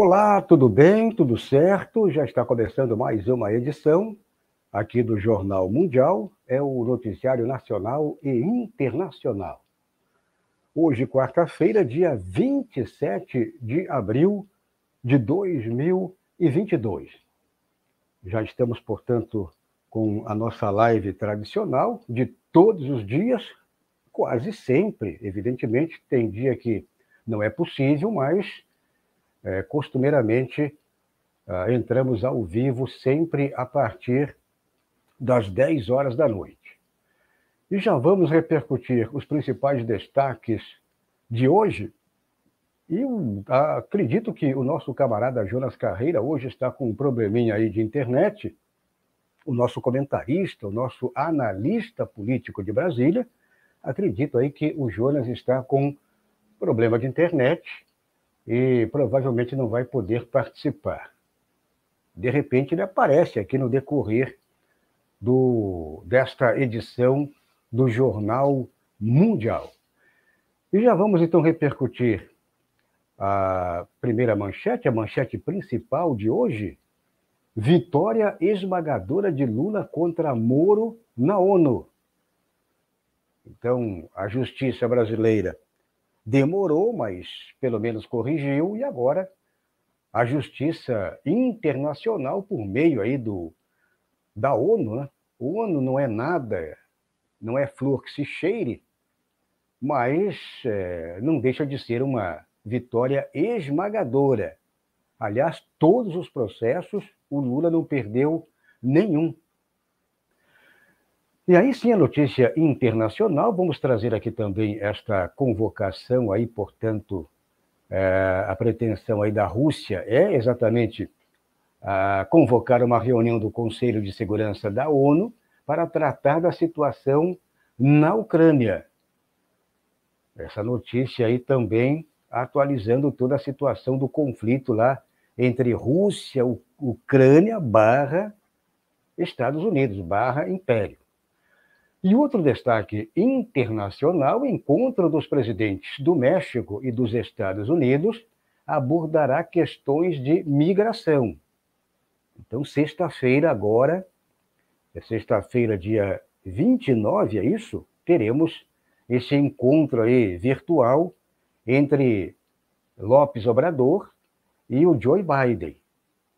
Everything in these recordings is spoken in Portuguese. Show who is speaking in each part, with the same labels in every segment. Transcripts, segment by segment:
Speaker 1: Olá, tudo bem? Tudo certo? Já está começando mais uma edição aqui do Jornal Mundial, é o noticiário nacional e internacional. Hoje, quarta-feira, dia 27 de abril de 2022. Já estamos, portanto, com a nossa live tradicional de todos os dias, quase sempre. Evidentemente, tem dia que não é possível, mas costumeiramente entramos ao vivo sempre a partir das 10 horas da noite. E já vamos repercutir os principais destaques de hoje. E acredito que o nosso camarada Jonas Carreira hoje está com um probleminha aí de internet. O nosso comentarista, o nosso analista político de Brasília, acredito aí que o Jonas está com problema de internet e provavelmente não vai poder participar. De repente ele aparece aqui no decorrer desta edição do Jornal Mundial. E já vamos então repercutir a primeira manchete, a manchete principal de hoje. Vitória esmagadora de Lula contra Moro na ONU. Então, a justiça brasileira demorou, mas pelo menos corrigiu, e agora a justiça internacional, por meio aí da ONU, né? O ONU não é nada, não é flor que se cheire, mas não deixa de ser uma vitória esmagadora. Aliás, todos os processos, o Lula não perdeu nenhum. E aí sim, a notícia internacional, vamos trazer aqui também esta convocação aí, portanto, a pretensão aí da Rússia é exatamente convocar uma reunião do Conselho de Segurança da ONU para tratar da situação na Ucrânia. Essa notícia aí também atualizando toda a situação do conflito lá entre Rússia, Ucrânia, Estados Unidos, Império. E outro destaque internacional, o encontro dos presidentes do México e dos Estados Unidos abordará questões de migração. Então, sexta-feira agora, sexta-feira, dia 29, é isso? Teremos esse encontro aí virtual entre López Obrador e o Joe Biden,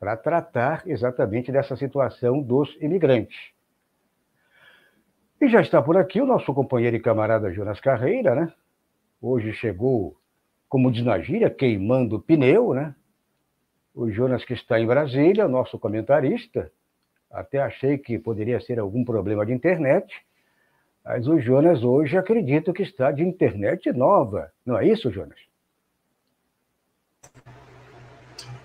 Speaker 1: para tratar exatamente dessa situação dos imigrantes. E já está por aqui o nosso companheiro e camarada Jonas Carreira, né? Hoje chegou, como diz na gíria, queimando pneu, né? O Jonas que está em Brasília, nosso comentarista. Até achei que poderia ser algum problema de internet, mas o Jonas hoje acredito que está de internet nova. Não é isso, Jonas?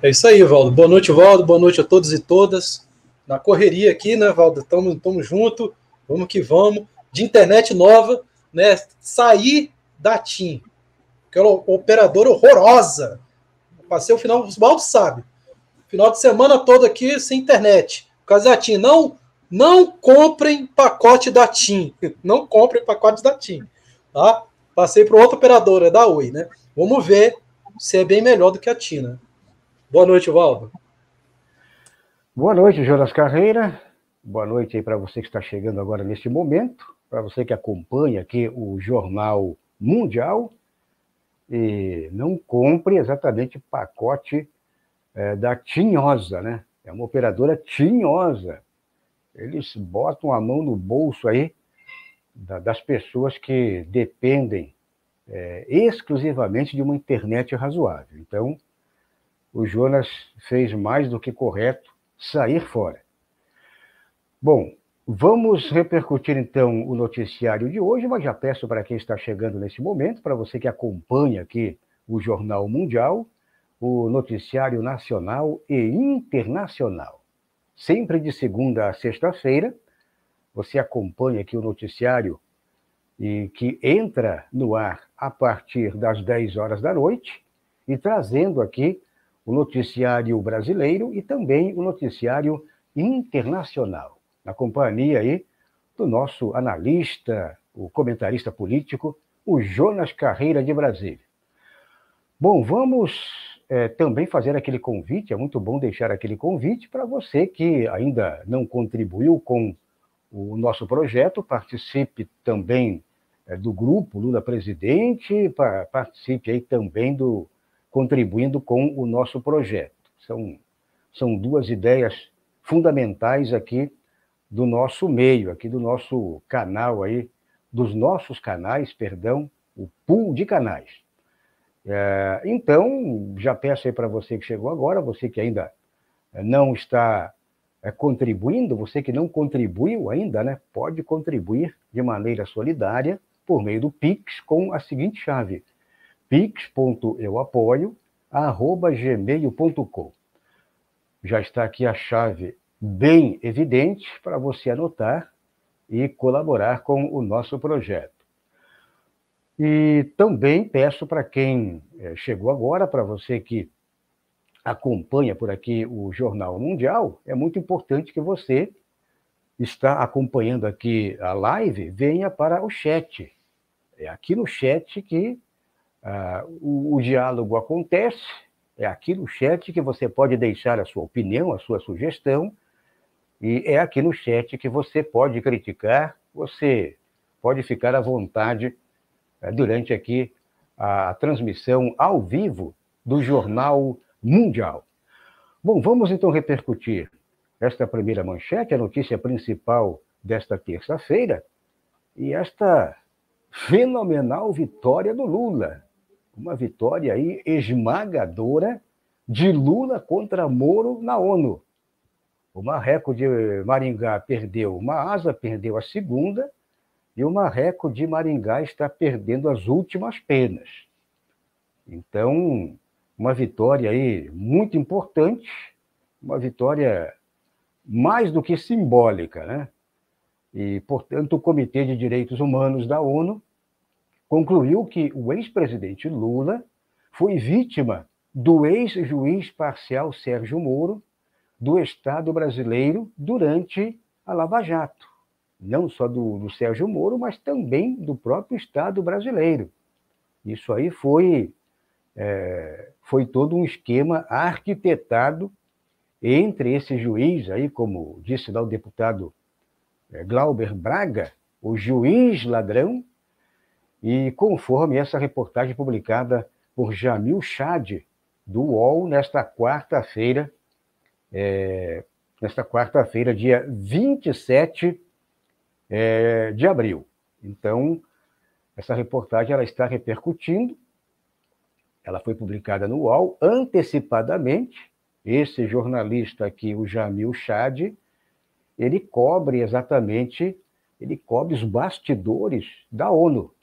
Speaker 2: É isso aí, Valdo. Boa noite, Valdo. Boa noite a todos e todas. Na correria aqui, né, Valdo? Estamos juntos. Vamos que vamos. De internet nova, né? Sair da TIM. Aquela operadora horrorosa. Passei o final, o Valdo sabe. Final de semana todo aqui sem internet. Por causa da TIM. Não comprem pacote da TIM. Não comprem pacote da TIM. Tá? Passei para outra operadora, da Oi, né? Vamos ver se é bem melhor do que a TIM, né? Boa noite, Valdo.
Speaker 1: Boa noite, Jonas Carreira. Boa noite aí para você que está chegando agora neste momento, para você que acompanha aqui o Jornal Mundial. E não compre exatamente pacote da Tinhosa, né? É uma operadora tinhosa. Eles botam a mão no bolso aí das pessoas que dependem exclusivamente de uma internet razoável. Então, o Jonas fez mais do que correto sair fora. Bom, vamos repercutir então o noticiário de hoje, mas já peço para quem está chegando nesse momento, para você que acompanha aqui o Jornal Mundial, o noticiário nacional e internacional. Sempre de segunda a sexta-feira, você acompanha aqui o noticiário e que entra no ar a partir das 10 horas da noite e trazendo aqui o noticiário brasileiro e também o noticiário internacional, na companhia aí do nosso analista, o comentarista político, o Jonas Carreira de Brasília. Bom, vamos também fazer aquele convite, é muito bom deixar aquele convite para você que ainda não contribuiu com o nosso projeto, participe também do grupo Lula Presidente, participe aí também contribuindo com o nosso projeto. São duas ideias fundamentais aqui do nosso meio, aqui do nosso canal aí, dos nossos canais, perdão, o pool de canais. Então, já peço aí para você que chegou agora, você que ainda não está contribuindo, você que não contribuiu ainda, né, pode contribuir de maneira solidária por meio do Pix com a seguinte chave: pix.euapoio@gmail.com. Já está aqui a chave bem evidente para você anotar e colaborar com o nosso projeto. E também peço para quem chegou agora, para você que acompanha por aqui o Jornal Mundial, é muito importante que você está acompanhando aqui a live, venha para o chat. É aqui no chat que o diálogo acontece, é aqui no chat que você pode deixar a sua opinião, a sua sugestão, e é aqui no chat que você pode criticar, você pode ficar à vontade durante aqui a transmissão ao vivo do Jornal Mundial. Bom, vamos então repercutir esta primeira manchete, a notícia principal desta terça-feira, e esta fenomenal vitória do Lula. Uma vitória aí esmagadora de Lula contra Moro na ONU. O Marreco de Maringá perdeu uma asa, perdeu a segunda, e o Marreco de Maringá está perdendo as últimas penas. Então, uma vitória aí muito importante, uma vitória mais do que simbólica, né? E, portanto, o Comitê de Direitos Humanos da ONU concluiu que o ex-presidente Lula foi vítima do ex-juiz parcial Sérgio Moro do Estado brasileiro durante a Lava Jato. Não só do Sérgio Moro, mas também do próprio Estado brasileiro. Isso aí foi todo um esquema arquitetado entre esse juiz, aí, como disse lá o deputado Glauber Braga, o juiz ladrão, e conforme essa reportagem publicada por Jamil Chad, do UOL, nesta quarta-feira, dia 27 de abril. Então, essa reportagem ela está repercutindo, ela foi publicada no UOL antecipadamente. Esse jornalista aqui, o Jamil Chad, ele cobre os bastidores da ONU.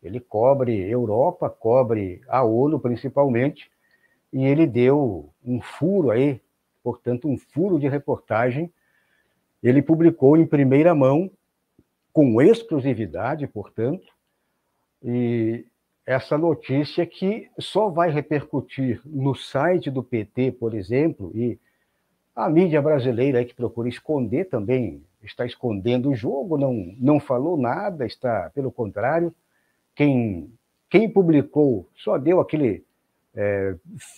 Speaker 1: Ele cobre Europa, cobre a ONU principalmente, e ele deu um furo aí, portanto, um furo de reportagem. Ele publicou em primeira mão, com exclusividade, portanto, e essa notícia que só vai repercutir no site do PT, por exemplo, e a mídia brasileira aí que procura esconder também, está escondendo o jogo, não falou nada, está, pelo contrário, quem publicou só deu aquele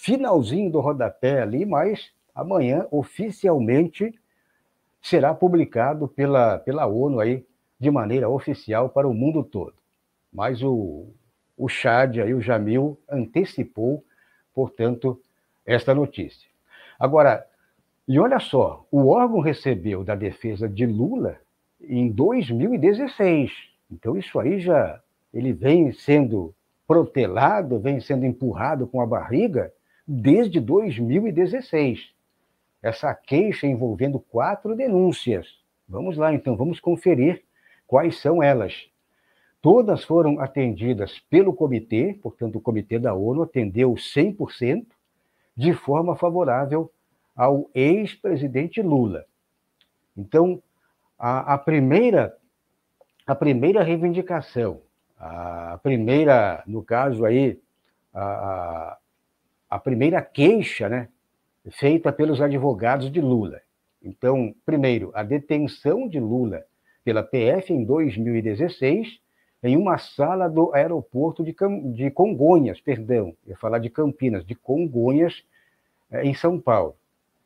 Speaker 1: finalzinho do rodapé ali, mas amanhã, oficialmente, será publicado pela ONU aí, de maneira oficial para o mundo todo. Mas o Chad, aí, o Jamil, antecipou, portanto, esta notícia. Agora, e olha só, o órgão recebeu da defesa de Lula em 2016. Então, isso aí ele vem sendo protelado, vem sendo empurrado com a barriga desde 2016. Essa queixa envolvendo 4 denúncias. Vamos lá, então, vamos conferir quais são elas. Todas foram atendidas pelo comitê, portanto, o comitê da ONU atendeu 100%, de forma favorável ao ex-presidente Lula. Então, a primeira reivindicação, no caso aí, a primeira queixa, né, feita pelos advogados de Lula. Então, primeiro, a detenção de Lula pela PF em 2016 em uma sala do aeroporto de Congonhas, perdão, eu ia falar de Campinas, de Congonhas, em São Paulo,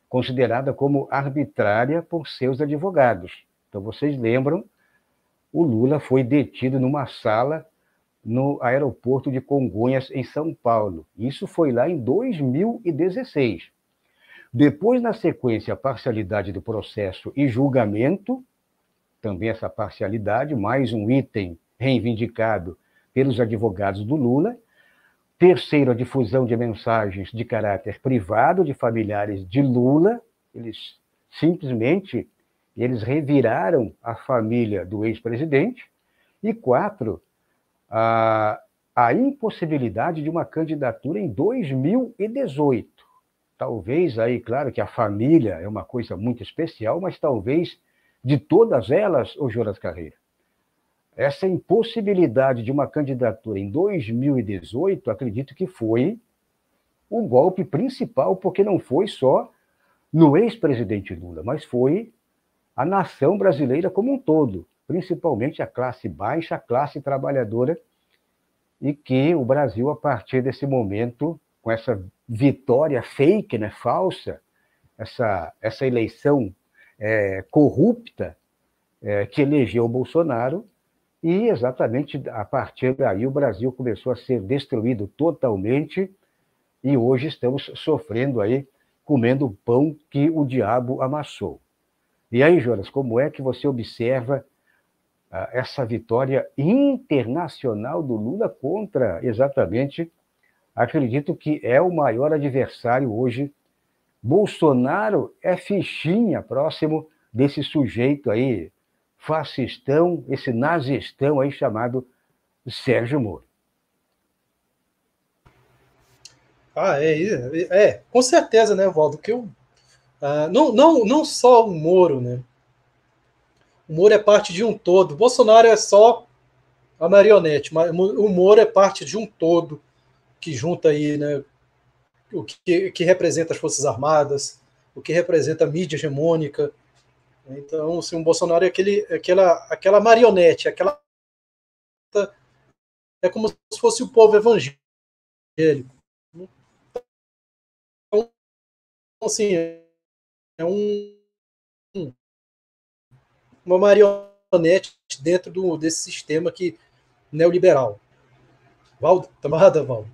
Speaker 1: considerada como arbitrária por seus advogados. Então, vocês lembram, o Lula foi detido numa sala no aeroporto de Congonhas, em São Paulo. Isso foi lá em 2016. Depois, na sequência, a parcialidade do processo e julgamento, também essa parcialidade, mais um item reivindicado pelos advogados do Lula. Terceiro, a difusão de mensagens de caráter privado de familiares de Lula. Eles simplesmente reviraram a família do ex-presidente. E quatro, a impossibilidade de uma candidatura em 2018. Talvez aí, claro que a família é uma coisa muito especial, mas talvez de todas elas, ô Jonas Carreira, essa impossibilidade de uma candidatura em 2018, acredito que foi o golpe principal, porque não foi só no ex-presidente Lula, mas foi a nação brasileira como um todo, principalmente a classe baixa, a classe trabalhadora, e que o Brasil, a partir desse momento, com essa vitória fake, né, falsa, essa eleição corrupta que elegeu o Bolsonaro, e exatamente a partir daí o Brasil começou a ser destruído totalmente, e hoje estamos sofrendo aí, comendo o pão que o diabo amassou. E aí, Jonas, como é que você observa essa vitória internacional do Lula contra, exatamente, acredito que é o maior adversário hoje. Bolsonaro é fichinha próximo desse sujeito aí, fascistão, esse nazistão aí chamado Sérgio Moro.
Speaker 2: Com certeza, né, Valdo? Que não só o Moro, né? O Moro é parte de um todo. O Bolsonaro é só a marionete, mas o Moro é parte de um todo que junta aí, né, o que representa as Forças Armadas, o que representa a mídia hegemônica. Então, assim, o Bolsonaro é aquela marionete, é como se fosse o povo evangélico. Então, assim, é uma marionete dentro desse sistema neoliberal. Valdo, tá amarrada, Valdo?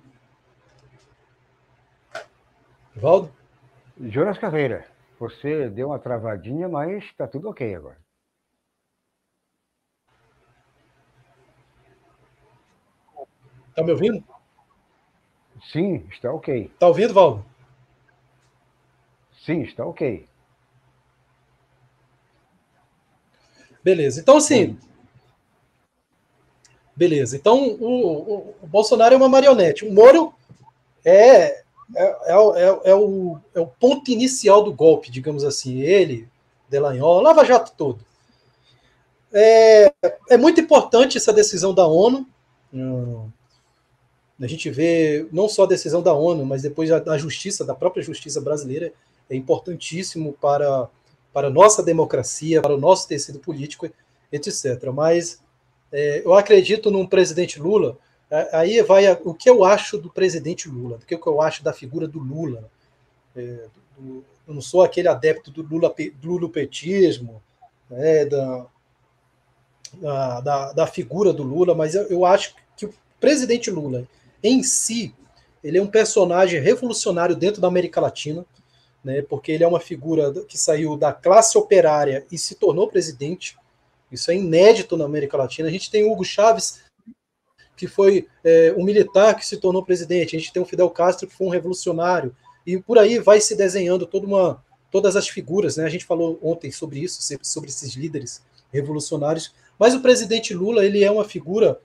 Speaker 2: Valdo?
Speaker 1: Jonas Carreira, você deu uma travadinha, mas está tudo ok agora.
Speaker 2: Tá me ouvindo?
Speaker 1: Sim, está ok.
Speaker 2: Tá ouvindo, Valdo?
Speaker 1: Sim, está ok.
Speaker 2: Beleza. Então, assim. Beleza. Então, o Bolsonaro é uma marionete. O Moro é o ponto inicial do golpe, digamos assim. Ele, Dallagnol, Lava Jato todo. É muito importante essa decisão da ONU. A gente vê não só a decisão da ONU, mas depois da justiça, da própria justiça brasileira, é importantíssimo para a nossa democracia, para o nosso tecido político, etc. Mas eu acredito num presidente Lula. Aí vai o que eu acho do presidente Lula, o que eu acho da figura do Lula. Eu não sou aquele adepto do lulopetismo, né, da figura do Lula, mas eu acho que o presidente Lula, em si, ele é um personagem revolucionário dentro da América Latina, né, porque ele é uma figura que saiu da classe operária e se tornou presidente. Isso é inédito na América Latina. A gente tem Hugo Chávez, que foi um militar que se tornou presidente. A gente tem o Fidel Castro, que foi um revolucionário. E por aí vai se desenhando todas as figuras. Né? A gente falou ontem sobre isso, sobre esses líderes revolucionários. Mas o presidente Lula, ele é uma figura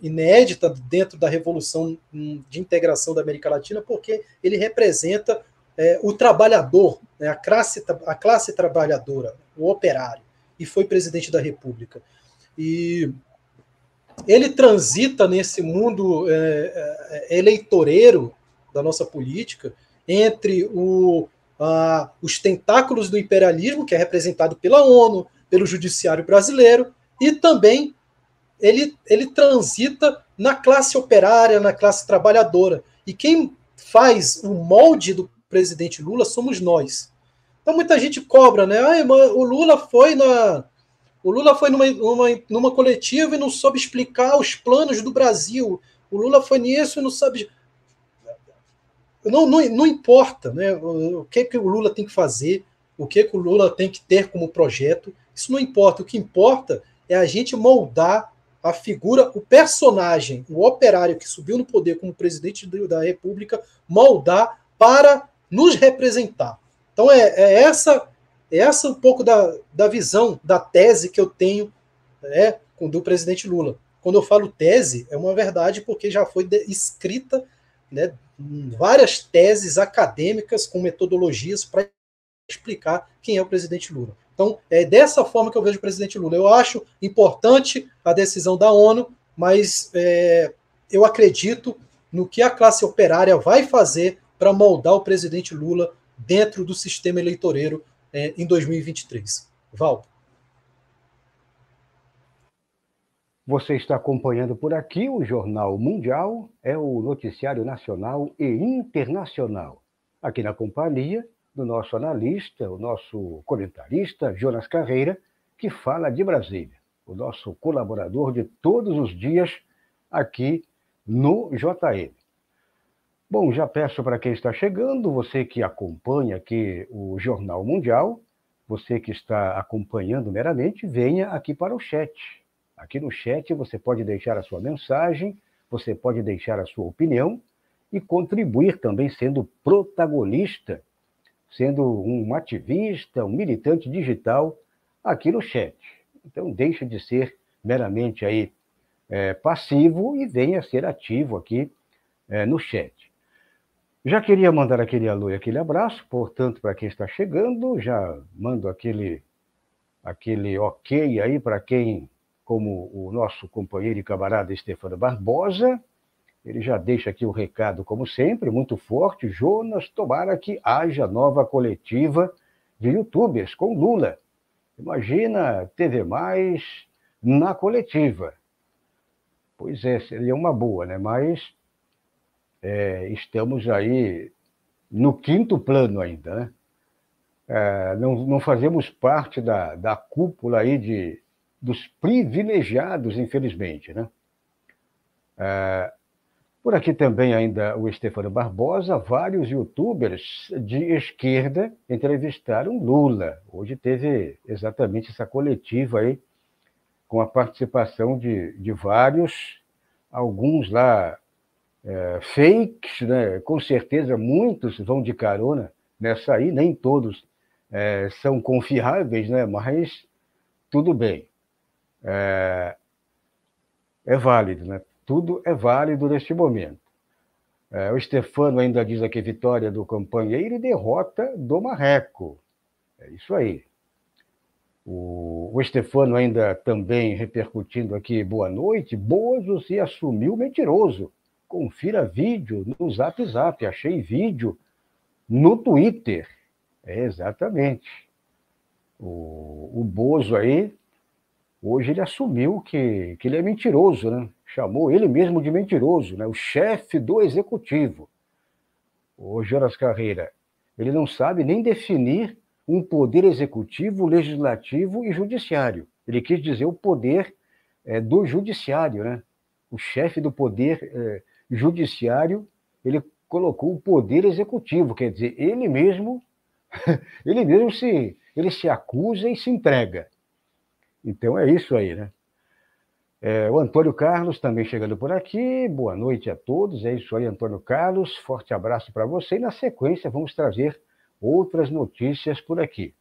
Speaker 2: inédita dentro da revolução de integração da América Latina, porque ele representa o trabalhador, né? a classe trabalhadora, o operário, e foi presidente da República. E ele transita nesse mundo eleitoreiro da nossa política entre os tentáculos do imperialismo, que é representado pela ONU, pelo judiciário brasileiro, e também ele transita na classe operária, na classe trabalhadora. E quem faz o molde do presidente Lula somos nós. Então muita gente cobra, né? O Lula foi numa coletiva e não soube explicar os planos do Brasil. O Lula foi nisso e não sabe. Não importa, né? O que o Lula tem que fazer, o que o Lula tem que ter como projeto. Isso não importa. O que importa é a gente moldar a figura, o personagem, o operário que subiu no poder como presidente da República, moldar para nos representar. Então é essa um pouco da visão, da tese que eu tenho, né, do presidente Lula. Quando eu falo tese, é uma verdade porque já foi escrita, né, várias teses acadêmicas com metodologias para explicar quem é o presidente Lula. Então, é dessa forma que eu vejo o presidente Lula. Eu acho importante a decisão da ONU, mas eu acredito no que a classe operária vai fazer para moldar o presidente Lula dentro do sistema eleitoreiro em 2023. Val.
Speaker 1: Você está acompanhando por aqui o Jornal Mundial, é o noticiário nacional e internacional. Aqui na companhia do nosso analista, o nosso comentarista, Jonas Carreira, que fala de Brasília, o nosso colaborador de todos os dias aqui no JM. Bom, já peço para quem está chegando, você que acompanha aqui o Jornal Mundial, você que está acompanhando meramente, venha aqui para o chat. Aqui no chat você pode deixar a sua mensagem, você pode deixar a sua opinião e contribuir também sendo protagonista, sendo um ativista, um militante digital aqui no chat. Então deixe de ser meramente aí passivo e venha ser ativo aqui no chat. Já queria mandar aquele alô e aquele abraço, portanto, para quem está chegando, já mando aquele ok aí para quem, como o nosso companheiro e camarada Stefano Barbosa, ele já deixa aqui o recado, como sempre, muito forte. Jonas, tomara que haja nova coletiva de youtubers com Lula. Imagina TV Mais na coletiva. Pois é, seria uma boa, né? Mas estamos aí no quinto plano ainda, né? Não fazemos parte da cúpula aí dos privilegiados, infelizmente, né? Por aqui também ainda o Stefano Barbosa, vários youtubers de esquerda entrevistaram Lula. Hoje teve exatamente essa coletiva aí, com a participação de vários, alguns lá fakes, né? Com certeza muitos vão de carona nessa aí, nem todos são confiáveis, né? Mas tudo bem. É válido, né? Tudo é válido neste momento. O Stefano ainda diz aqui, vitória do companheiro e derrota do marreco. É isso aí. O Stefano ainda também repercutindo aqui, boa noite, Bozo se assumiu mentiroso. Confira vídeo no Zap Zap, achei vídeo no Twitter. Exatamente. O Bozo aí, hoje ele assumiu que ele é mentiroso, né? Chamou ele mesmo de mentiroso, né? O chefe do executivo. O Jonas Carreira, ele não sabe nem definir um poder executivo, legislativo e judiciário. Ele quis dizer o poder do judiciário, né? O chefe do poder judiciário, ele colocou o poder executivo, quer dizer, ele mesmo se acusa e se entrega. Então é isso aí, né? O Antônio Carlos também chegando por aqui. Boa noite a todos. É isso aí, Antônio Carlos. Forte abraço para você. E na sequência vamos trazer outras notícias por aqui.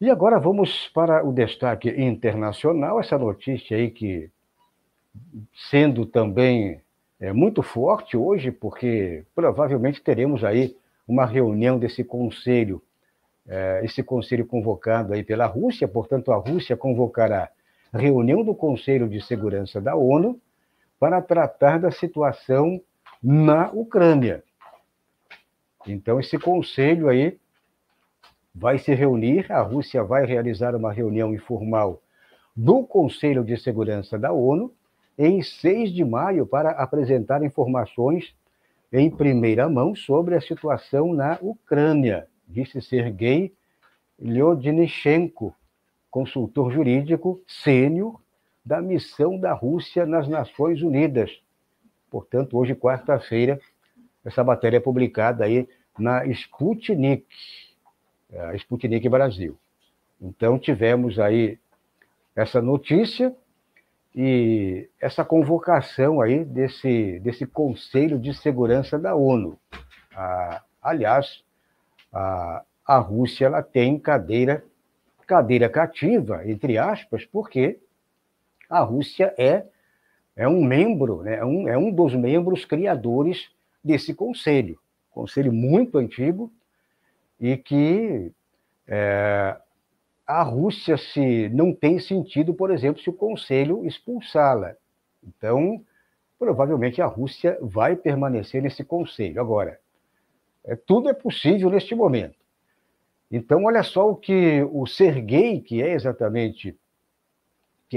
Speaker 1: E agora vamos para o destaque internacional. Essa notícia aí que, sendo também muito forte hoje, porque provavelmente teremos aí uma reunião desse conselho, esse conselho convocado aí pela Rússia. Portanto, a Rússia convocará reunião do Conselho de Segurança da ONU para tratar da situação na Ucrânia. Então, esse conselho aí vai se reunir, a Rússia vai realizar uma reunião informal do Conselho de Segurança da ONU em 6 de maio para apresentar informações em primeira mão sobre a situação na Ucrânia, disse Sergei Lyodnichenko, consultor jurídico sênior da missão da Rússia nas Nações Unidas. Portanto, hoje, quarta-feira, essa matéria é publicada aí na Sputnik, a Sputnik Brasil. Então, tivemos aí essa notícia e essa convocação aí desse Conselho de Segurança da ONU. Aliás, a Rússia ela tem cadeira cativa, entre aspas, porque a Rússia é um membro, né, é um dos membros criadores desse conselho muito antigo, e que a Rússia não tem sentido, por exemplo, se o conselho expulsá-la. Então, provavelmente a Rússia vai permanecer nesse conselho. Agora, tudo é possível neste momento. Então, olha só o que o Sergei, que é exatamente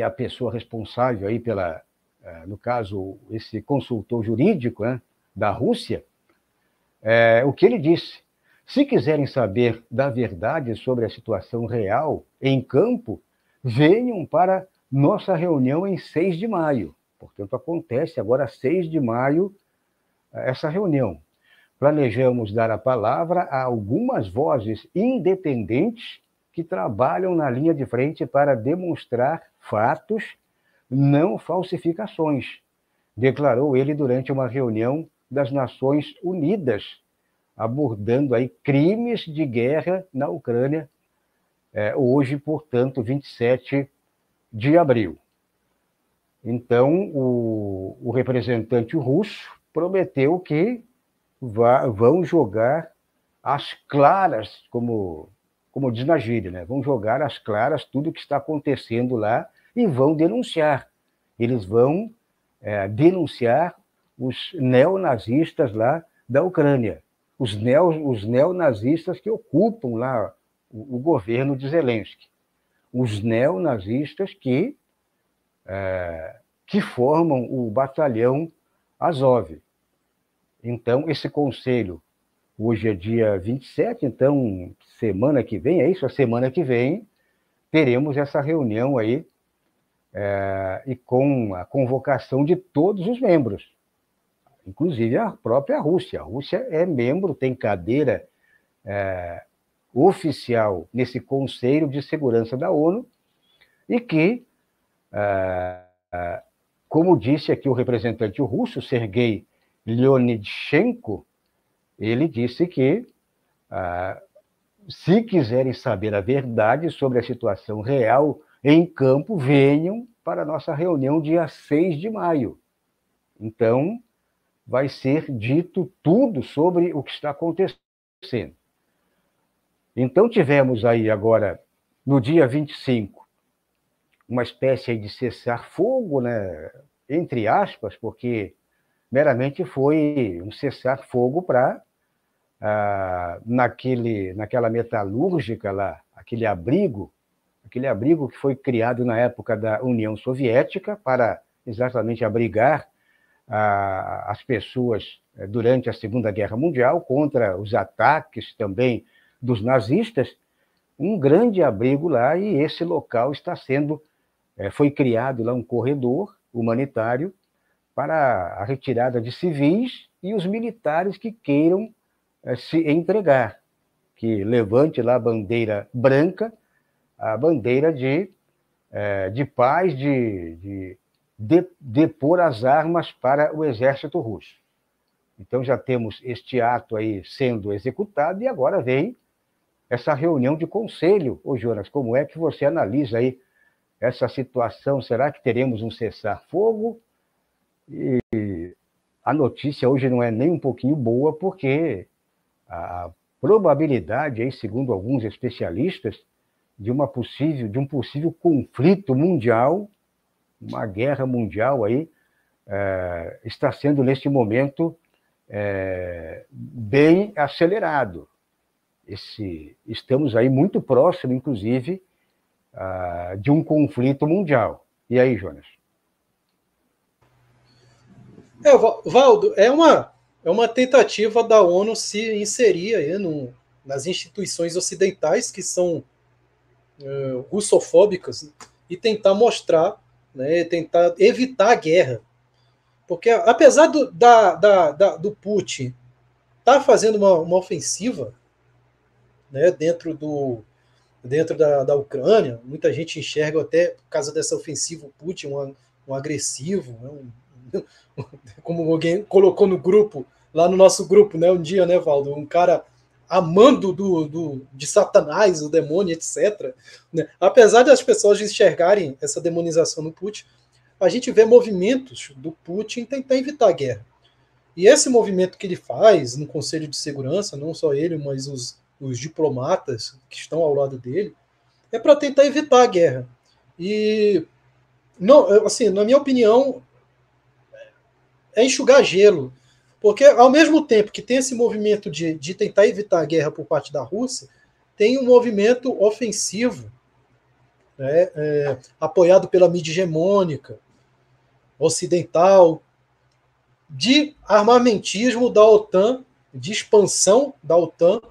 Speaker 1: a pessoa responsável aí pela, no caso, esse consultor jurídico, né, da Rússia, o que ele disse. Se quiserem saber da verdade sobre a situação real em campo, venham para nossa reunião em 6 de maio. Portanto, acontece agora 6 de maio essa reunião. Planejamos dar a palavra a algumas vozes independentes que trabalham na linha de frente para demonstrar fatos, não falsificações, declarou ele durante uma reunião das Nações Unidas, abordando aí crimes de guerra na Ucrânia, hoje, portanto, 27 de abril. Então, o representante russo prometeu que vão jogar às claras, como diz na gíria, né? Vão jogar às claras tudo o que está acontecendo lá e vão denunciar. Eles vão denunciar os neonazistas lá da Ucrânia, os neonazistas que ocupam lá o governo de Zelensky, os neonazistas que formam o batalhão Azov. Então, esse conselho, hoje é dia 27, então, semana que vem, é isso? A semana que vem, teremos essa reunião aí, e com a convocação de todos os membros, inclusive a própria Rússia. A Rússia é membro, tem cadeira oficial nesse Conselho de Segurança da ONU, e que, como disse aqui o representante russo, Sergei Lyodnichenko, ele disse que, se quiserem saber a verdade sobre a situação real em campo, venham para a nossa reunião dia 6 de maio. Então, vai ser dito tudo sobre o que está acontecendo. Então, tivemos aí agora, no dia 25, uma espécie de cessar-fogo, né, entre aspas, porque meramente foi um cessar-fogo para, naquela metalúrgica lá, aquele abrigo que foi criado na época da União Soviética para exatamente abrigar as pessoas durante a Segunda Guerra Mundial contra os ataques também dos nazistas, um grande abrigo lá, e esse local foi criado lá um corredor humanitário para a retirada de civis e os militares que queiram se entregar, que levante lá a bandeira branca, a bandeira de paz, de depor as armas para o exército russo. Então já temos este ato aí sendo executado, e agora vem essa reunião de conselho. Ô Jonas, como é que você analisa aí essa situação? Será que teremos um cessar-fogo? E a notícia hoje não é nem um pouquinho boa, porque a probabilidade, aí, segundo alguns especialistas, de um possível conflito mundial, uma guerra mundial aí, está sendo, neste momento, bem acelerado. Estamos aí muito próximo, inclusive, de um conflito mundial. E aí, Jonas?
Speaker 2: Valdo, é uma tentativa da ONU se inserir aí nas instituições ocidentais que são russofóbicas e tentar mostrar, né, tentar evitar a guerra. Porque apesar do Putin estar fazendo uma ofensiva, né, dentro da Ucrânia, muita gente enxerga até por causa dessa ofensiva o Putin um agressivo, né, como alguém colocou no grupo, lá no nosso grupo, né, um dia, né, Valdo, um cara amando de Satanás, o demônio, etc. Né? Apesar das pessoas enxergarem essa demonização no Putin, a gente vê movimentos do Putin tentar evitar a guerra. E esse movimento que ele faz no Conselho de Segurança, não só ele, mas os diplomatas que estão ao lado dele, é para tentar evitar a guerra. E, não, assim, na minha opinião, é enxugar gelo. Porque, ao mesmo tempo que tem esse movimento de tentar evitar a guerra por parte da Rússia, tem um movimento ofensivo, né, apoiado pela mídia hegemônica, ocidental, de armamentismo da OTAN, de expansão da OTAN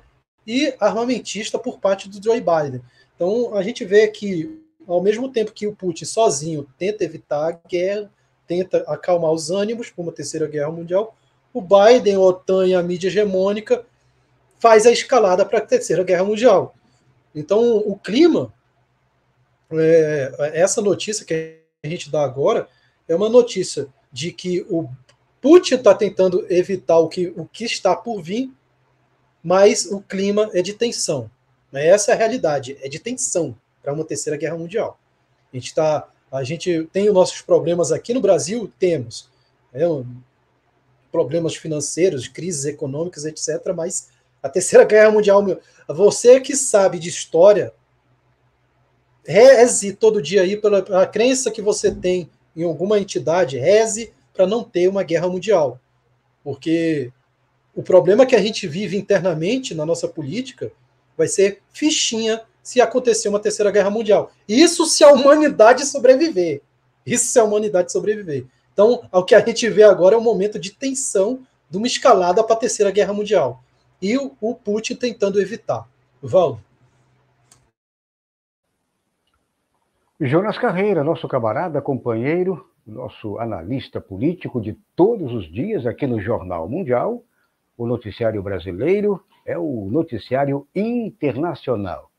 Speaker 2: e armamentista por parte do Joe Biden. Então, a gente vê que, ao mesmo tempo que o Putin sozinho tenta evitar a guerra, tenta acalmar os ânimos por uma terceira guerra mundial, o Biden, a OTAN e a mídia hegemônica faz a escalada para a terceira guerra mundial. Então, o clima, essa notícia que a gente dá agora, é uma notícia de que o Putin está tentando evitar o que está por vir, mas o clima é de tensão. Essa é a realidade, é de tensão para uma terceira guerra mundial. A gente tem os nossos problemas aqui no Brasil, temos problemas financeiros, crises econômicas, etc. Mas a terceira guerra mundial, você que sabe de história, reze todo dia aí pela crença que você tem em alguma entidade, reze para não ter uma guerra mundial. Porque o problema que a gente vive internamente na nossa política vai ser fichinha se acontecer uma terceira guerra mundial. Isso se a humanidade sobreviver. Isso se a humanidade sobreviver. Então, o que a gente vê agora é um momento de tensão de uma escalada para a terceira guerra mundial. E o Putin tentando evitar. Valdo?
Speaker 1: Jonas Carreira, nosso camarada, companheiro, nosso analista político de todos os dias aqui no Jornal Mundial. O noticiário brasileiro é o noticiário internacional.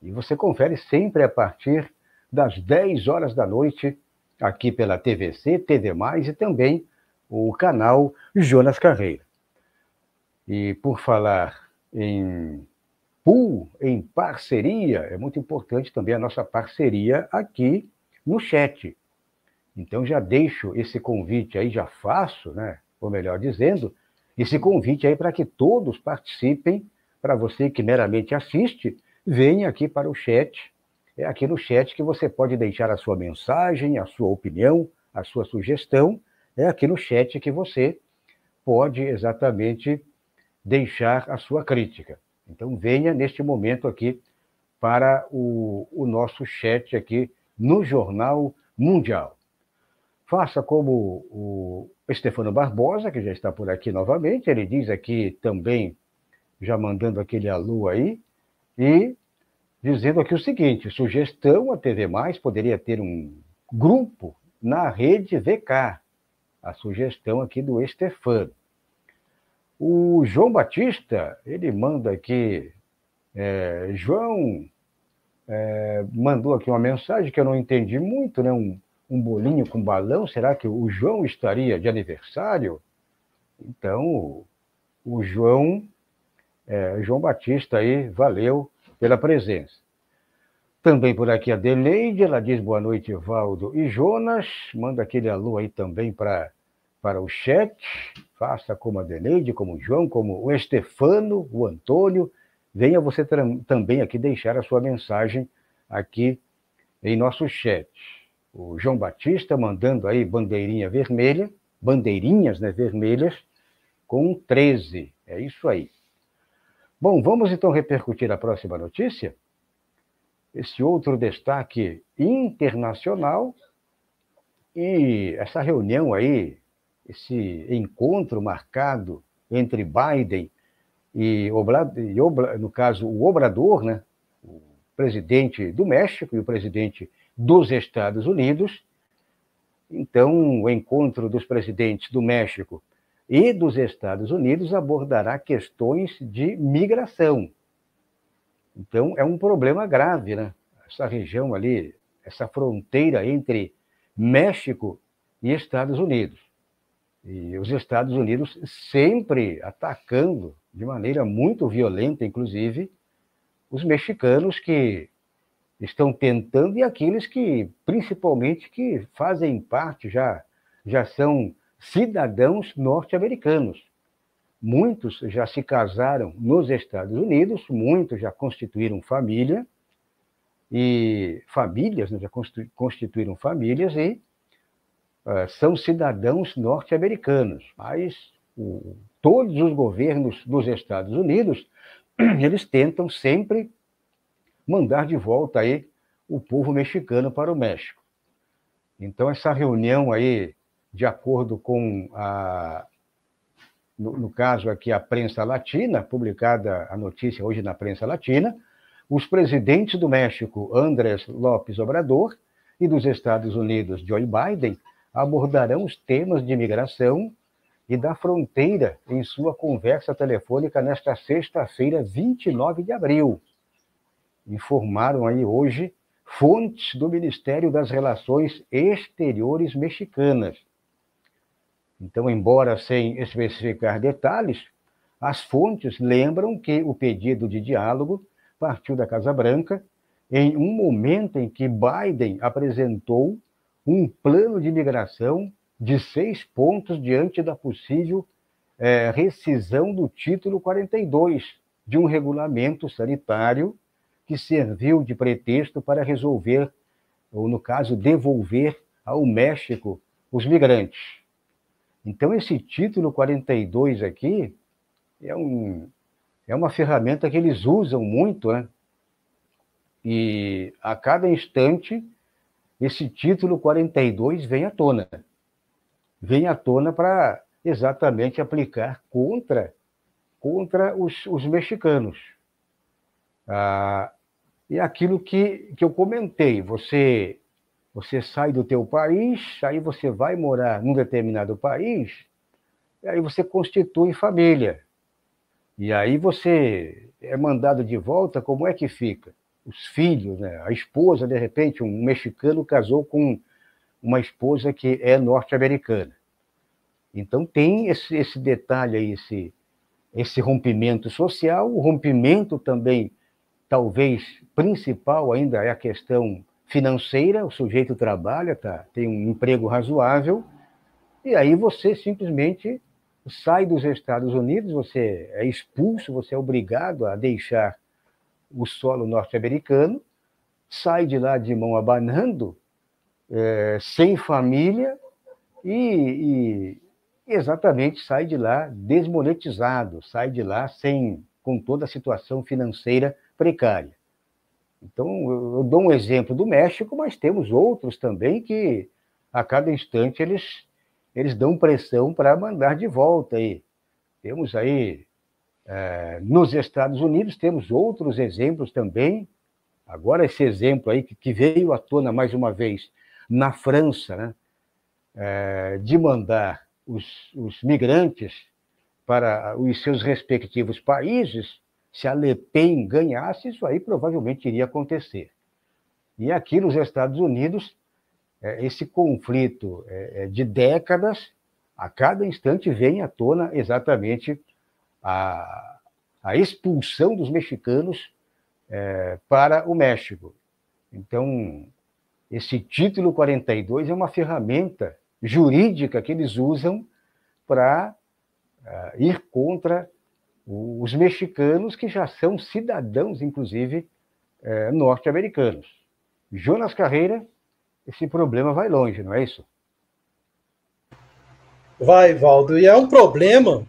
Speaker 1: E você confere sempre a partir das 10 horas da noite, aqui pela TVC, TV+, e também o canal Jonas Carreira. E por falar em pool, em parceria, é muito importante também a nossa parceria aqui no chat. Então já deixo esse convite aí, já faço, né? Ou melhor dizendo, esse convite aí para que todos participem, para você que meramente assiste, venha aqui para o chat. É aqui no chat que você pode deixar a sua mensagem, a sua opinião, a sua sugestão. É aqui no chat que você pode exatamente deixar a sua crítica. Então venha neste momento aqui para o nosso chat aqui no Jornal Mundial. Faça como o Stefano Barbosa, que já está por aqui novamente, ele diz aqui também, já mandando aquele alô aí, e dizendo aqui o seguinte: sugestão, a TV+, poderia ter um grupo na rede VK. A sugestão aqui do Stefano. O João Batista, ele manda aqui, João mandou aqui uma mensagem que eu não entendi muito, né? Um bolinho com balão, será que o João estaria de aniversário? Então, o João Batista aí, valeu pela presença. Também por aqui a Deneide, ela diz boa noite, Valdo e Jonas, manda aquele alô aí também para o chat, faça como a Deneide, como o João, como o Stefano, o Antônio, venha você também aqui deixar a sua mensagem aqui em nosso chat. O João Batista mandando aí bandeirinha vermelha, bandeirinhas, né, vermelhas, com 13. É isso aí. Bom, vamos então repercutir a próxima notícia? esse outro destaque internacional e essa reunião aí, esse encontro marcado entre Biden e, no caso, o Obrador, né, o presidente do México e o presidente dos Estados Unidos. Então, o encontro dos presidentes do México e dos Estados Unidos abordará questões de migração. Então, é um problema grave, né? Essa região ali, essa fronteira entre México e Estados Unidos. E os Estados Unidos sempre atacando de maneira muito violenta, inclusive, os mexicanos que estão tentando e aqueles que, principalmente, que fazem parte, já são cidadãos norte-americanos. Muitos já se casaram nos Estados Unidos, muitos já constituíram família, e famílias, né, já constituíram famílias e são cidadãos norte-americanos. Mas todos os governos dos Estados Unidos, eles tentam sempre mandar de volta aí o povo mexicano para o México. Então, essa reunião aí, de acordo com no caso aqui, a prensa latina, publicada a notícia hoje na prensa latina, os presidentes do México, Andrés López Obrador, e dos Estados Unidos, Joe Biden, abordarão os temas de imigração e da fronteira em sua conversa telefônica nesta sexta-feira, 29 de abril. Informaram aí hoje fontes do Ministério das Relações Exteriores mexicanas. Então, embora sem especificar detalhes, as fontes lembram que o pedido de diálogo partiu da Casa Branca em um momento em que Biden apresentou um plano de imigração de 6 pontos diante da possível rescisão do título 42 de um regulamento sanitário que serviu de pretexto para resolver, ou no caso, devolver ao México os migrantes. Então, esse título 42 aqui é uma ferramenta que eles usam muito, né? E a cada instante, esse título 42 vem à tona. Vem à tona para exatamente aplicar contra os mexicanos. E aquilo que eu comentei, você sai do teu país, aí você vai morar num determinado país, e aí você constitui família. E aí você é mandado de volta, como é que fica? Os filhos, né? A esposa, de repente, um mexicano casou com uma esposa que é norte-americana. Então tem esse detalhe aí, esse rompimento social, o rompimento também, talvez principal ainda, é a questão financeira, o sujeito trabalha, tem um emprego razoável, e aí você simplesmente sai dos Estados Unidos, você é expulso, você é obrigado a deixar o solo norte-americano, sai de lá de mão abanando, sem família, e exatamente sai de lá desmonetizado, sai de lá com toda a situação financeira precária. Então, eu dou um exemplo do México, mas temos outros também que, a cada instante, eles dão pressão para mandar de volta. Aí. Temos aí, nos Estados Unidos, temos outros exemplos também. Agora, esse exemplo aí que veio à tona mais uma vez na França, né, de mandar os migrantes para os seus respectivos países. Se a Le Pen ganhasse, isso aí provavelmente iria acontecer. E aqui nos Estados Unidos, esse conflito de décadas, a cada instante vem à tona exatamente a expulsão dos mexicanos para o México. Então, esse título 42 é uma ferramenta jurídica que eles usam para ir contra os mexicanos, que já são cidadãos, inclusive, norte-americanos. Jonas Carreira, esse problema vai longe, não é isso?
Speaker 2: Vai, Valdo, e é um problema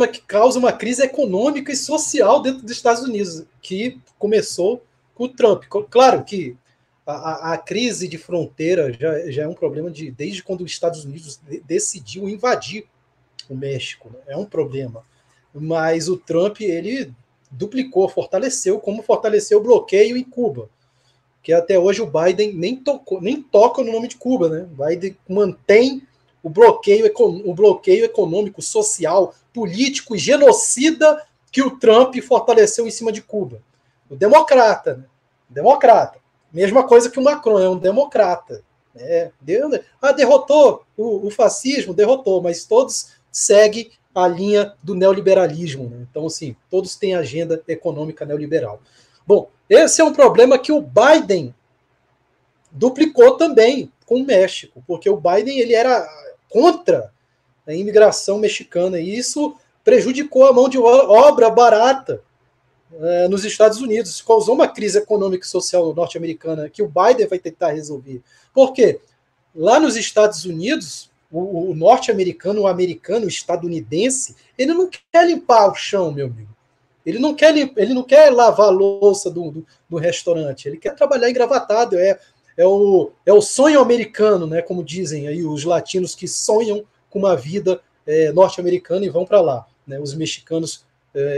Speaker 2: que causa uma crise econômica e social dentro dos Estados Unidos, que começou com o Trump. Claro que a crise de fronteira já é um problema desde quando os Estados Unidos decidiu invadir o México. Né? É um problema. Mas o Trump, ele duplicou, fortaleceu, como fortaleceu o bloqueio em Cuba. Que até hoje o Biden nem toca no nome de Cuba. Né? O Biden mantém o bloqueio econômico, social, político e genocida que o Trump fortaleceu em cima de Cuba. O democrata, né? Democrata. Mesma coisa que o Macron, é um democrata. Né? Derrotou o fascismo, derrotou, mas todos seguem a linha do neoliberalismo. Né? Então, assim, todos têm agenda econômica neoliberal. Bom, esse é um problema que o Biden duplicou também com o México, porque o Biden ele era contra a imigração mexicana, e isso prejudicou a mão de obra barata nos Estados Unidos, causou uma crise econômica e social norte-americana que o Biden vai tentar resolver. Por quê? Lá nos Estados Unidos, o norte-americano, o americano, o estadunidense, ele não quer limpar o chão, meu amigo. Ele não quer lavar a louça do restaurante, ele quer trabalhar engravatado. É o sonho americano, né? Como dizem aí os latinos que sonham com uma vida norte-americana e vão para lá, né? Os mexicanos,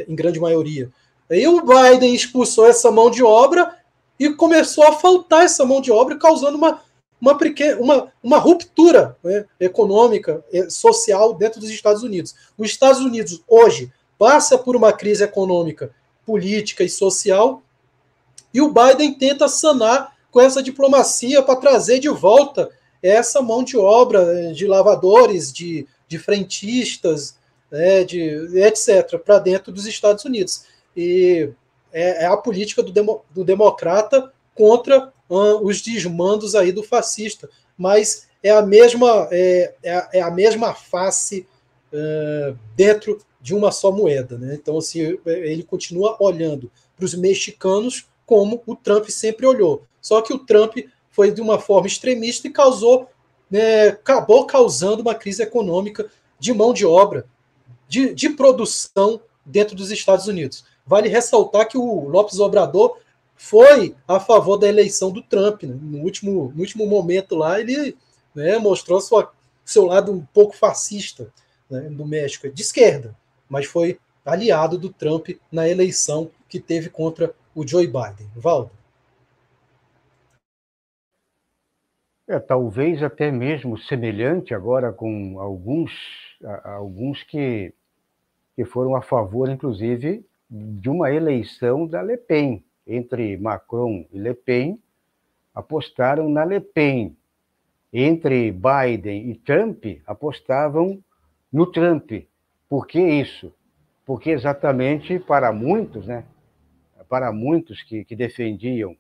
Speaker 2: em grande maioria. Aí o Biden expulsou essa mão de obra e começou a faltar essa mão de obra, causando uma ruptura, né, econômica, social dentro dos Estados Unidos. Os Estados Unidos hoje passa por uma crise econômica, política e social, e o Biden tenta sanar com essa diplomacia para trazer de volta essa mão de obra de lavadores, de frentistas, né, etc., para dentro dos Estados Unidos. E é a política do democrata contra os desmandos aí do fascista. Mas é a mesma face dentro de uma só moeda. Né? Então, assim, ele continua olhando para os mexicanos como o Trump sempre olhou. Só que o Trump foi de uma forma extremista e acabou causando uma crise econômica de mão de obra, de produção dentro dos Estados Unidos. Vale ressaltar que o López Obrador foi a favor da eleição do Trump. Né? No último momento lá, ele, né, mostrou seu lado um pouco fascista, né, do México, de esquerda, mas foi aliado do Trump na eleição que teve contra o Joe Biden. Valdo?
Speaker 1: Talvez até mesmo semelhante agora com alguns que foram a favor, inclusive, de uma eleição da Le Pen. Entre Macron e Le Pen, apostaram na Le Pen. Entre Biden e Trump, apostavam no Trump. Por que isso? Porque exatamente para muitos, né, para muitos que defendiam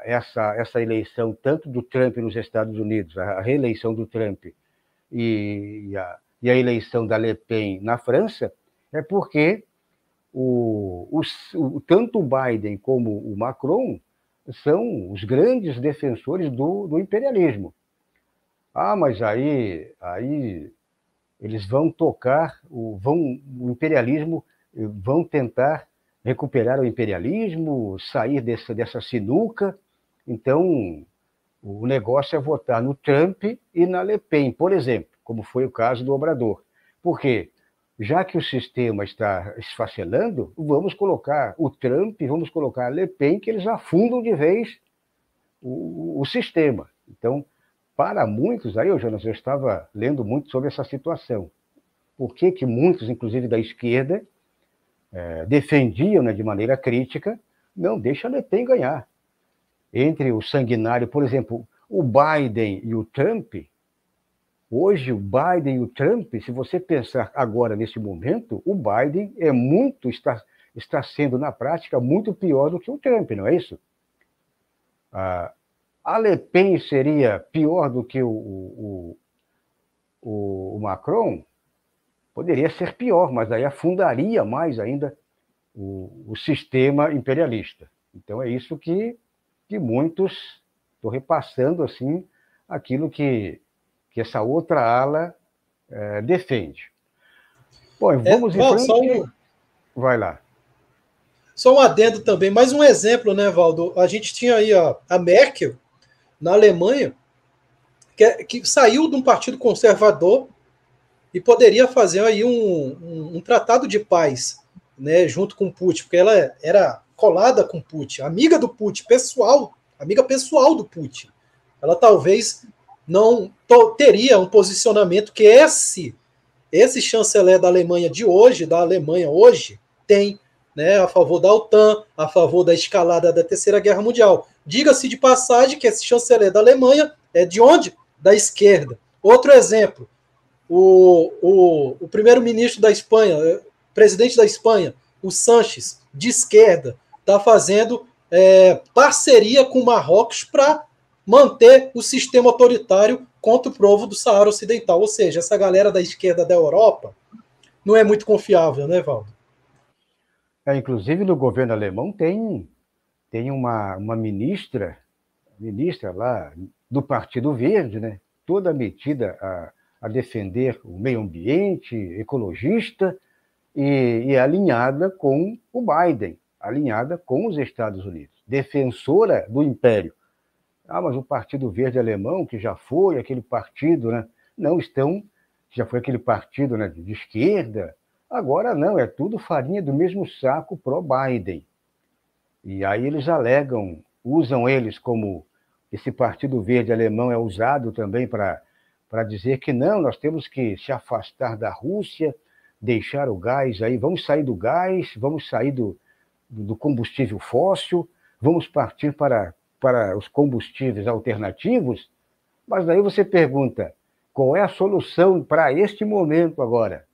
Speaker 1: essa eleição, tanto do Trump nos Estados Unidos, a reeleição do Trump e a eleição da Le Pen na França, é porque tanto o Biden como o Macron são os grandes defensores do imperialismo. Mas aí eles vão tocar, o imperialismo, vão tentar recuperar o imperialismo, sair dessa sinuca. Então, o negócio é votar no Trump e na Le Pen, por exemplo, como foi o caso do Obrador. Por quê? Já que o sistema está esfacelando, vamos colocar o Trump, vamos colocar a Le Pen, que eles afundam de vez o sistema. Então, para muitos, aí, Jonas, eu estava lendo muito sobre essa situação. Por que muitos, inclusive da esquerda, defendiam, né, de maneira crítica, não deixa a Le Pen ganhar. Entre o sanguinário, por exemplo, o Biden e o Trump, hoje o Biden e o Trump, se você pensar agora nesse momento, o Biden está sendo na prática muito pior do que o Trump, não é isso? A Le Pen seria pior do que o Macron? Poderia ser pior, mas aí afundaria mais ainda o sistema imperialista. Então é isso que muitos, estou repassando assim aquilo que essa outra ala defende. Bom, vamos em frente. Vai lá.
Speaker 2: só um adendo também, mais um exemplo, né, Valdo? A gente tinha aí a Merkel, na Alemanha, que saiu de um partido conservador e poderia fazer aí um tratado de paz, né, junto com o Putin, porque ela era colada com o Putin, amiga do Putin, amiga pessoal do Putin. Ela talvez não teria um posicionamento que esse chanceler da Alemanha hoje, tem, né, a favor da OTAN, a favor da escalada da Terceira Guerra Mundial. Diga-se de passagem que esse chanceler da Alemanha é de onde? Da esquerda. Outro exemplo, o primeiro-ministro da Espanha, presidente da Espanha, o Sanches, de esquerda, está fazendo parceria com o Marrocos para manter o sistema autoritário contra o povo do Saara Ocidental. Ou seja, essa galera da esquerda da Europa não é muito confiável, né, Valdo?
Speaker 1: Inclusive, no governo alemão tem uma ministra lá do Partido Verde, né, toda metida a defender o meio ambiente, ecologista, e alinhada com o Biden, alinhada com os Estados Unidos, defensora do império. Mas o Partido Verde alemão, que já foi aquele partido, né, já foi aquele partido, né, de esquerda, agora não, é tudo farinha do mesmo saco pró-Biden. E aí eles alegam, usam eles como esse Partido Verde alemão é usado também para dizer que não, nós temos que se afastar da Rússia, deixar o gás aí, vamos sair do gás, vamos sair do combustível fóssil, vamos partir para os combustíveis alternativos. Mas daí você pergunta, qual é a solução para este momento agora?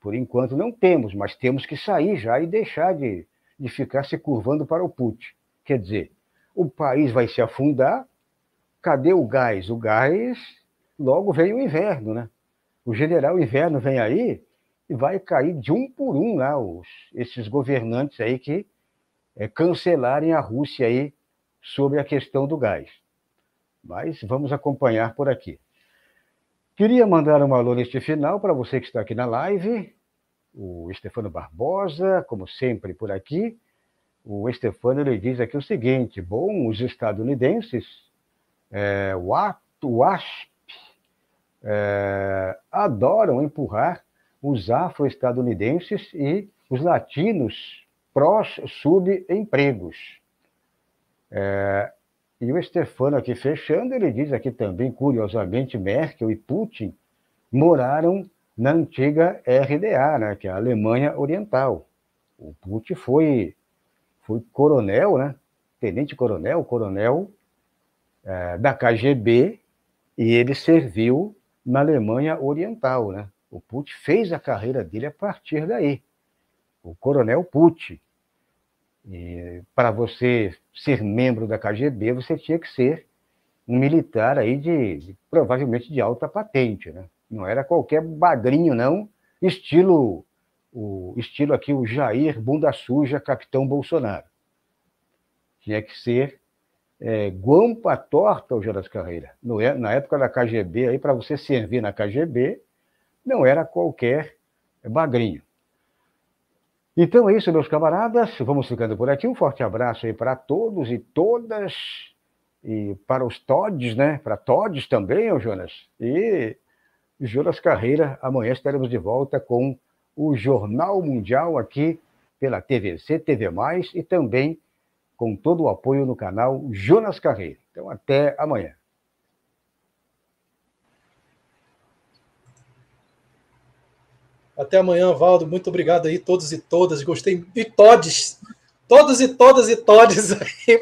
Speaker 1: Por enquanto não temos, mas temos que sair já e deixar de ficar se curvando para o Putin. Quer dizer, o país vai se afundar, cadê o gás? O gás, logo vem o inverno, né? O general inverno vem aí e vai cair de um por um lá esses governantes aí que cancelarem a Rússia aí sobre a questão do gás. Mas vamos acompanhar por aqui. Queria mandar um alô neste final para você que está aqui na live, o Stefano Barbosa, como sempre por aqui. O Stefano ele diz aqui o seguinte: bom, os estadunidenses, o WASP, adoram empurrar os afro-estadunidenses e os latinos pró-subempregos. E o Stefano aqui fechando, ele diz aqui também, curiosamente, Merkel e Putin moraram na antiga RDA, né, que é a Alemanha Oriental. O Putin foi coronel, né, tenente-coronel, da KGB, e ele serviu na Alemanha Oriental, né? O Putin fez a carreira dele a partir daí. O coronel Putin. E para você ser membro da KGB, você tinha que ser um militar aí provavelmente de alta patente, né? Não era qualquer bagrinho, não, estilo aqui, o Jair Bunda Suja, Capitão Bolsonaro. Tinha que ser guampa torta, o Jonas Carreira. Na época da KGB, aí para você servir na KGB, não era qualquer bagrinho. Então é isso, meus camaradas. Vamos ficando por aqui. Um forte abraço aí para todos e todas. E para os Tods, né? Para Tods também, ô Jonas. E Jonas Carreira, amanhã estaremos de volta com o Jornal Mundial aqui pela TVC, TV+, e também com todo o apoio no canal Jonas Carreira. Então, até amanhã.
Speaker 2: Até amanhã, Valdo. Muito obrigado aí, todos e todas. Gostei. E todos. Todos e todas e todes aí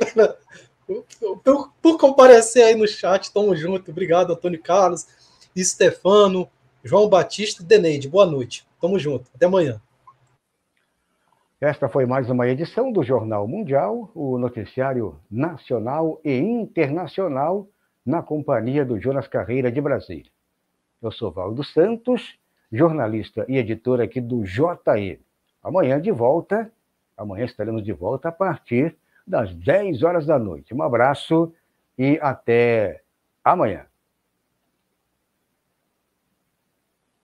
Speaker 2: por comparecer aí no chat. Tamo junto. Obrigado, Antônio Carlos, Stefano, João Batista e Deneide. Boa noite. Tamo junto. Até amanhã.
Speaker 1: Esta foi mais uma edição do Jornal Mundial, o noticiário nacional e internacional, na companhia do Jonas Carreira de Brasília. Eu sou Valdo Santos, jornalista e editor aqui do JE. Amanhã estaremos de volta a partir das 10 horas da noite. Um abraço e até amanhã.